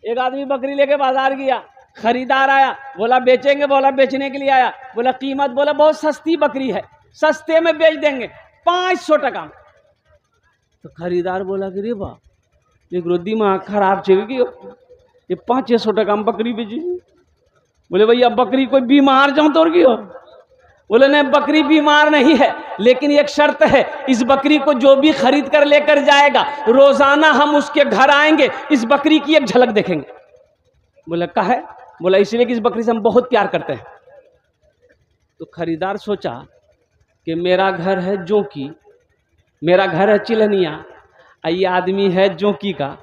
एक आदमी बकरी लेके बाजार गया, खरीदार आया, बोला बेचेंगे, बोला बेचने के लिए आया, बोला कीमत, बोला बहुत सस्ती बकरी है, सस्ते में बेच देंगे 500 टका। तो खरीदार बोला कि रे बा एक रोदी में खराब चाहिए ये 500 टका में बकरी बेची। बोले भैया बकरी कोई बीमार जाऊं तो की हो? बोले नहीं बकरी बीमार नहीं है, लेकिन एक शर्त है, इस बकरी को जो भी खरीद कर लेकर जाएगा रोजाना हम उसके घर आएंगे, इस बकरी की एक झलक देखेंगे। बोले काहे? बोला इसलिए कि इस बकरी से हम बहुत प्यार करते हैं। तो खरीदार सोचा कि मेरा घर है जोंकी, मेरा घर है चिलहनिया, ये आदमी है जोंकी का,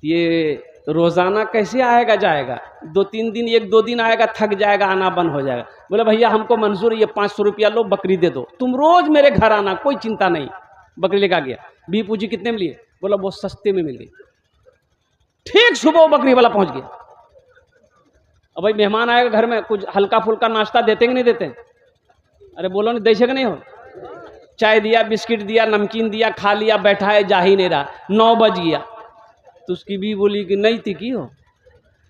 ये रोजाना कैसे आएगा जाएगा? 2-3 दिन, 1-2 दिन आएगा, थक जाएगा, आना बंद हो जाएगा। बोले भैया हमको मंजूर, ये 500 रुपया लो, बकरी दे दो, तुम रोज मेरे घर आना, कोई चिंता नहीं। बकरी लेकर गया, भी पूछी कितने में लिए? बोला बहुत सस्ते में मिल गई। ठीक सुबह वो बकरी वाला पहुंच गया। अब भाई मेहमान आएगा घर में, कुछ हल्का फुल्का नाश्ता देते कि नहीं देते? अरे बोलो नहीं, देशे कि नहीं हो? चाय दिया, बिस्किट दिया, नमकीन दिया, खा लिया, बैठा है, जा ही नहीं रहा। 9 बज गया तो उसकी भी बोली कि नहीं थी की हो?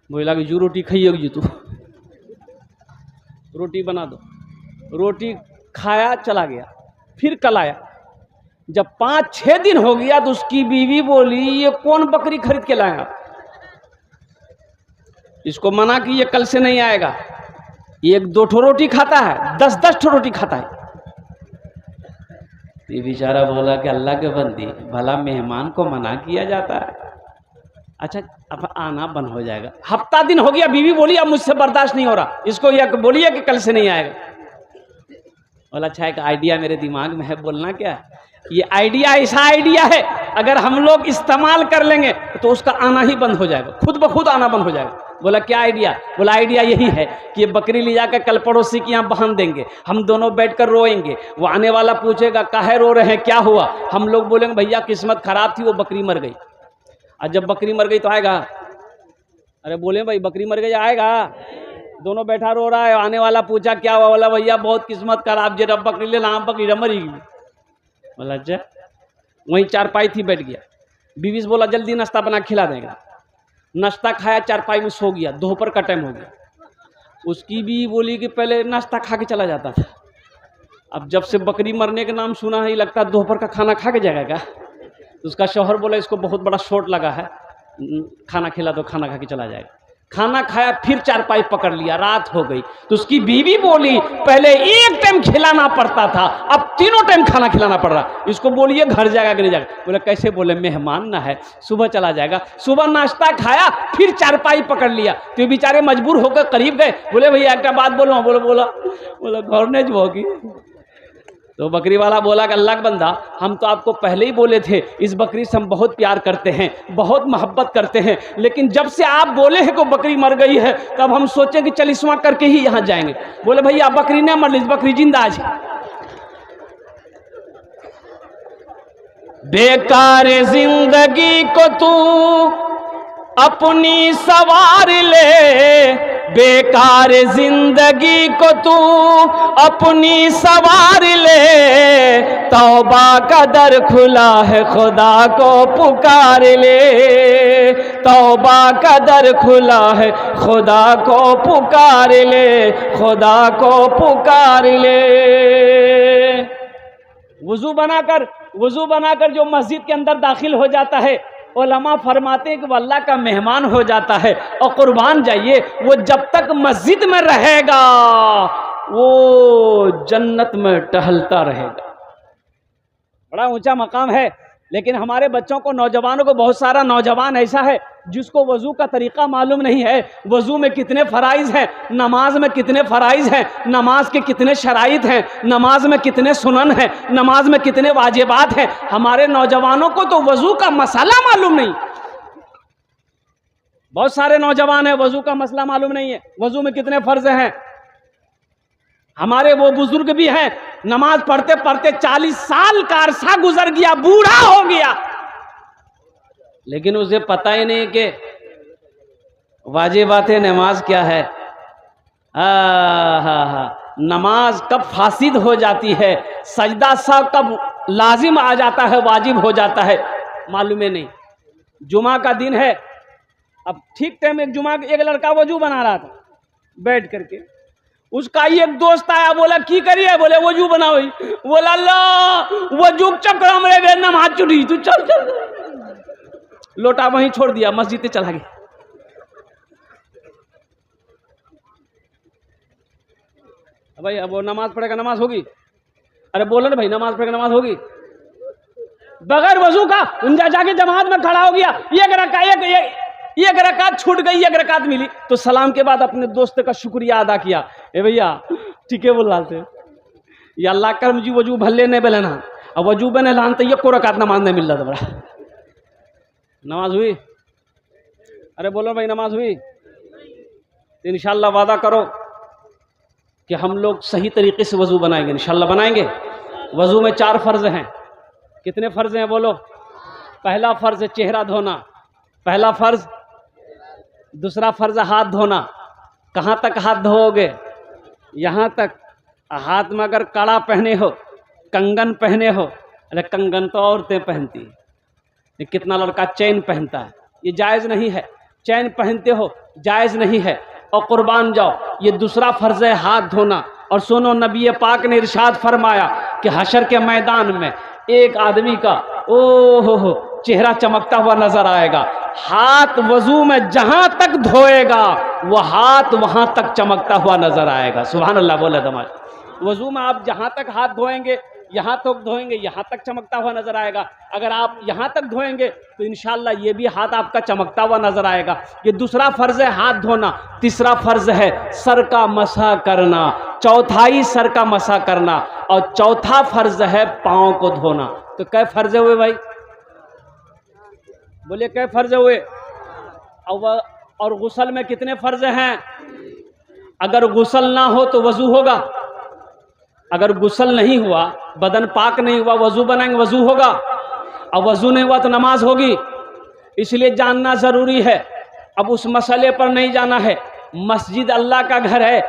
बोला कि जो रोटी खाइएगी तू, रोटी बना दो। रोटी खाया, चला गया। फिर कल आया, जब 5-6 दिन हो गया तो उसकी बीवी बोली ये कौन बकरी खरीद के लाया? इसको मना कि ये कल से नहीं आएगा, 1-2 ठो रोटी खाता है, 10-10 ठो रोटी खाता है। ये बेचारा बोला कि अल्लाह के बंदी, भला मेहमान को मना किया जाता है? अच्छा अब आना बंद हो जाएगा। हफ्ता दिन हो गया, बीवी बोली अब मुझसे बर्दाश्त नहीं हो रहा, इसको यह बोलिए कि कल से नहीं आएगा। बोला अच्छा एक आइडिया मेरे दिमाग में है, बोलना क्या है? ये आइडिया ऐसा आइडिया है, अगर हम लोग इस्तेमाल कर लेंगे तो उसका आना ही बंद हो जाएगा, खुद ब खुद आना बंद हो जाएगा। बोला क्या आइडिया? बोला आइडिया यही है कि ये बकरी ले जाकर कल पड़ोसी के यहाँ बांध देंगे, हम दोनों बैठकर रोएंगे, वो आने वाला पूछेगा काहे रो रहे हैं, क्या हुआ? हम लोग बोलेंगे भैया किस्मत खराब थी, वो बकरी मर गई। और जब बकरी मर गई तो आएगा? अरे बोले भाई बकरी मर गई, आएगा? दोनों बैठा रो रहा है, आने वाला पूछा क्या हुआ? बोला भैया बहुत किस्मत खराब, जे रब बकरी ले नाम बकरी मरी गई। बोला अच्छा। वहीं चारपाई थी, बैठ गया। बीवी से बोला जल्दी नाश्ता बना खिला देगा। नाश्ता खाया, चारपाई में सो गया, दोपहर का टाइम हो गया। उसकी भी बोली कि पहले नाश्ता खा के चला जाता था, अब जब से बकरी मरने के नाम सुना है लगता है दोपहर का खाना खा के जाएगा क्या? तो उसका शौहर बोला इसको बहुत बड़ा शॉट लगा है, खाना खिला दो, खाना खा के चला जाएगा। खाना खाया, फिर चारपाई पकड़ लिया, रात हो गई। तो उसकी बीवी बोली पहले एक टाइम खिलाना पड़ता था, अब 3 टाइम खाना खिलाना पड़ रहा, इसको बोलिए घर जाएगा कि नहीं जाएगा? बोले कैसे? बोले मेहमान ना है, सुबह चला जाएगा। सुबह नाश्ता खाया, फिर चारपाई पकड़ लिया, तो बेचारे मजबूर होकर करीब गए। बोले भैया एक बात बोलो। बोला घर ने जो होगी। तो बकरी वाला बोला कि अल्लाह का बंदा, हम तो आपको पहले ही बोले थे इस बकरी से हम बहुत प्यार करते हैं, बहुत मोहब्बत करते हैं, लेकिन जब से आप बोले हैं कि बकरी मर गई है तब हम सोचे कि चलिस्मा करके ही यहाँ जाएंगे। बोले भैया बकरी नहीं मर ली, बकरी जिंदा आज। बेकार जिंदगी को तू अपनी सवार ले, बेकार जिंदगी को तू अपनी सवार ले, तौबा का दर खुला है खुदा को पुकार ले, तौबा का दर खुला है खुदा को पुकार ले, खुदा को पुकार ले। वुजू बनाकर जो मस्जिद के अंदर दाखिल हो जाता है, उलमा फरमाते हैं कि वो अल्लाह का मेहमान हो जाता है। और कुर्बान जाइए, वो जब तक मस्जिद में रहेगा वो जन्नत में टहलता रहेगा। बड़ा ऊंचा मकाम है। लेकिन हमारे बच्चों को, नौजवानों को, बहुत सारा नौजवान ऐसा है जिसको वजू का तरीका मालूम नहीं है, वजू में कितने फ़राइज़ हैं, नमाज में कितने फ़राइज़ हैं, नमाज के कितने शराइत हैं, नमाज में कितने सुनन हैं, नमाज में कितने वाजिबात हैं। हमारे नौजवानों को तो वजू का मसला मालूम नहीं। बहुत सारे नौजवान हैं वजू का मसला मालूम नहीं है, वजू में कितने फ़र्ज हैं। हमारे वो बुजुर्ग भी हैं, नमाज पढ़ते पढ़ते 40 साल का अरसा गुजर गया, बूढ़ा हो गया, लेकिन उसे पता ही नहीं कि वाजिबात नमाज क्या है। नमाज कब फासिद हो जाती है, सजदा सा कब लाजिम आ जाता है, वाजिब हो जाता है, मालूम ही नहीं। जुमा का दिन है, अब ठीक टाइम एक जुमा एक लड़का वजू बना रहा था बैठ करके, उसका ही एक दोस्त आया, बोला की करिए, बोले वजू बनाओ। बोला अल्लाह वजू चक्कर मेरे नमाज छूटी, तू चल चल, लोटा वहीं छोड़ दिया, मस्जिद चला गया। भाई अब वो नमाज पढ़ेगा, नमाज होगी? अरे बोलो ना भाई, नमाज पढ़ेगा नमाज होगी? बगैर वजू का जाके जमात में खड़ा हो गया, एक रकात छूट गई, एक रकात मिली, तो सलाम के बाद अपने दोस्त का शुक्रिया अदा किया। ए भैया ठीक है बोल रहे या अल्लाह करम जी वजू भले नहीं बेले ना, अब वजू बने लान तो ये को रकात नमाज नहीं मिल रहा था बड़ा। नमाज हुई? अरे बोलो भाई नमाज हुई? तो इंशाल्लाह वादा करो कि हम लोग सही तरीके से वजू बनाएंगे, इंशाल्लाह बनाएंगे। वजू में 4 फर्ज हैं। कितने फर्ज हैं बोलो? पहला फर्ज है चेहरा धोना, पहला फर्ज। दूसरा फर्ज हाथ धोना। कहाँ तक हाथ धोओगे? यहाँ तक। हाथ में अगर कड़ा पहने हो, कंगन पहने हो, अरे कंगन तो औरतें पहनती है, ये कितना लड़का चैन पहनता है, ये जायज़ नहीं है। चैन पहनते हो जायज़ नहीं है। और कुर्बान जाओ, ये दूसरा फर्ज है हाथ धोना। और सुनो, नबी पाक ने इरशाद फरमाया कि हशर के मैदान में एक आदमी का ओहो चेहरा चमकता हुआ नजर आएगा। हाथ वजू में जहां तक धोएगा वह हाथ वहां तक चमकता हुआ नजर आएगा। सुभान अल्लाह बोले दमाज। वजू में आप जहां तक हाथ धोएंगे, यहाँ तक धोएंगे, यहाँ तक चमकता हुआ नजर आएगा। अगर आप यहाँ तक धोएंगे तो इंशाल्लाह ये भी हाथ आपका चमकता हुआ नजर आएगा। ये दूसरा फर्ज है हाथ धोना। तीसरा फर्ज है सर का मसा करना, चौथाई सर का मसा करना, और चौथा फर्ज है पाँव को धोना। तो कै फर्ज हुए भाई? बोलिए कै फर्ज हुए? और गुस्ल में कितने फर्ज हैं? अगर गुस्ल ना हो तो वजू होगा, अगर गुस्ल नहीं हुआ, बदन पाक नहीं हुआ, वजू बनाएंगे वजू होगा, और वजू नहीं हुआ तो नमाज होगी। इसलिए जानना ज़रूरी है। अब उस मसले पर नहीं जाना है। मस्जिद अल्लाह का घर है।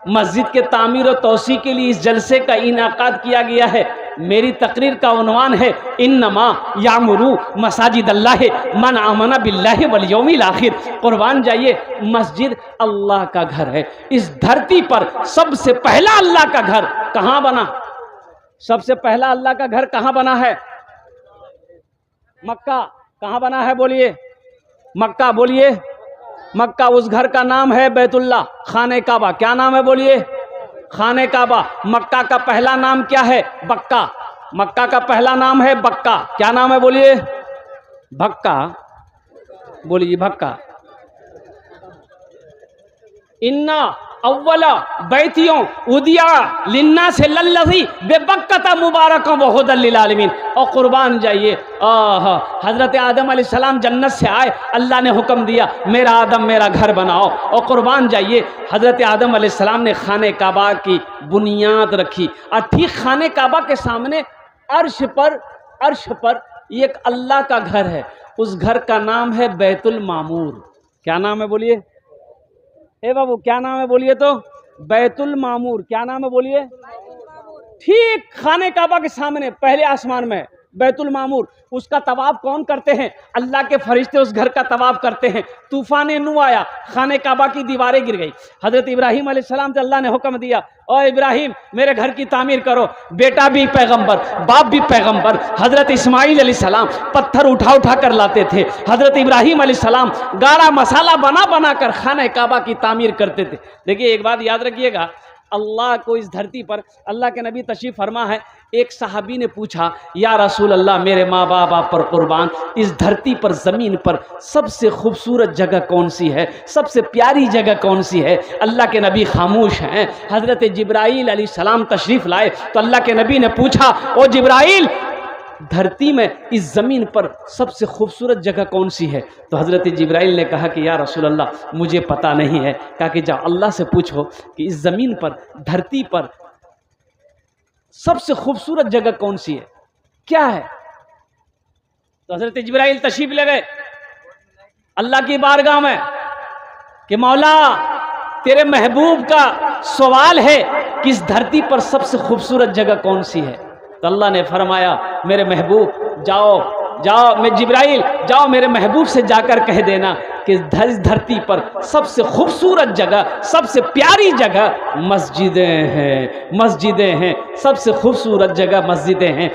मस्जिद के तामीर और तोसी के लिए इस जलसे का इनाकाद किया गया है। मेरी तकरीर का उन्वान है इन्नमा यामुरू मसाजिद अल्लाह मन आमना बिल्लाहि वल यौमिल आखिर। कुर्बान जाइए, मस्जिद अल्लाह का घर है। इस धरती पर सबसे पहला अल्लाह का घर कहाँ बना? सबसे पहला अल्लाह का घर कहाँ बना है? मक्का। कहाँ बना है बोलिए? मक्का। बोलिए मक्का। उस घर का नाम है बैतुल्ला, खाने काबा। क्या नाम है बोलिए? खाने काबा। मक्का का पहला नाम क्या है? बक्का। मक्का का पहला नाम है बक्का। क्या नाम है बोलिए? भक्का। बोलिए भक्का। इन्ना अव्वला बैतियों उदिया लिन्ना से लल्लज़ी बेबक्कता मुबारका व हुदल लिल आलमीन। और कुर्बान जाइए, हज़रत आदम अलैहिस्सलाम जन्नत से आए, अल्लाह ने हुक्म दिया मेरा आदम मेरा घर बनाओ। और कुर्बान जाइए, हज़रत आदम अलैहिस्सलाम ने खाने काबा की बुनियाद रखी। और ठीक खाने काबा के सामने अर्श पर एक अल्लाह का घर है। उस घर का नाम है बैतुल मामूर। क्या नाम है बोलिए? ए बाबू क्या नाम है बोलिए? तो बैतुल मामूर। क्या नाम है बोलिए? ठीक खाने काबा के सामने पहले आसमान में बैतुल मामूर। उसका तवाफ कौन करते हैं? अल्लाह के फरिश्ते उस घर का तवाफ करते हैं। तूफान नू आया, खाने काबा की दीवारें गिर गई। हजरत इब्राहिम अलैहिस्सलाम से अल्लाह ने हुक्म दिया, ओ इब्राहिम मेरे घर की तामीर करो। बेटा भी पैगंबर, बाप भी पैगंबर। हजरत इस्माइल अलैहिस्सलाम पत्थर उठा उठा कर लाते थे। हजरत इब्राहिम अलैहिस्सलाम गाढ़ा मसाला बना बना कर खाने काबा की तामीर करते थे। देखिए एक बात याद रखिएगा, अल्लाह को इस धरती पर, अल्लाह के नबी तशरीफ़ फरमा है, एक सहाबी ने पूछा या रसूल अल्लाह मेरे माँ बाप आप पर कुर्बान, इस धरती पर ज़मीन पर सबसे खूबसूरत जगह कौन सी है, सबसे प्यारी जगह कौन सी है? अल्लाह के नबी खामोश हैं। हज़रत जिब्राईल अलैहिस्सलाम तशरीफ़ लाए तो अल्लाह के नबी ने पूछा, ओ जिब्राईल धरती में इस ज़मीन पर सबसे खूबसूरत जगह कौन सी है? तो हज़रत जिब्राईल ने कहा कि या रसूल अल्लाह मुझे पता नहीं है। कहा कि जाओ अल्लाह से पूछो कि इस ज़मीन पर, धरती पर सबसे खूबसूरत जगह कौन सी है, क्या है? तो हज़रत जिब्राईल तशरीफ़ ले गए अल्लाह की बारगाह में कि मौला तेरे महबूब का सवाल है कि इस धरती पर सबसे खूबसूरत जगह कौन सी है? तो अल्लाह ने फरमाया मेरे महबूब जाओ जाओ मैं जिब्राइल जाओ मेरे महबूब से जाकर कह देना कि इस धरती पर सबसे खूबसूरत जगह, सबसे प्यारी जगह मस्जिदें हैं, मस्जिदें हैं, सबसे खूबसूरत जगह मस्जिदें हैं।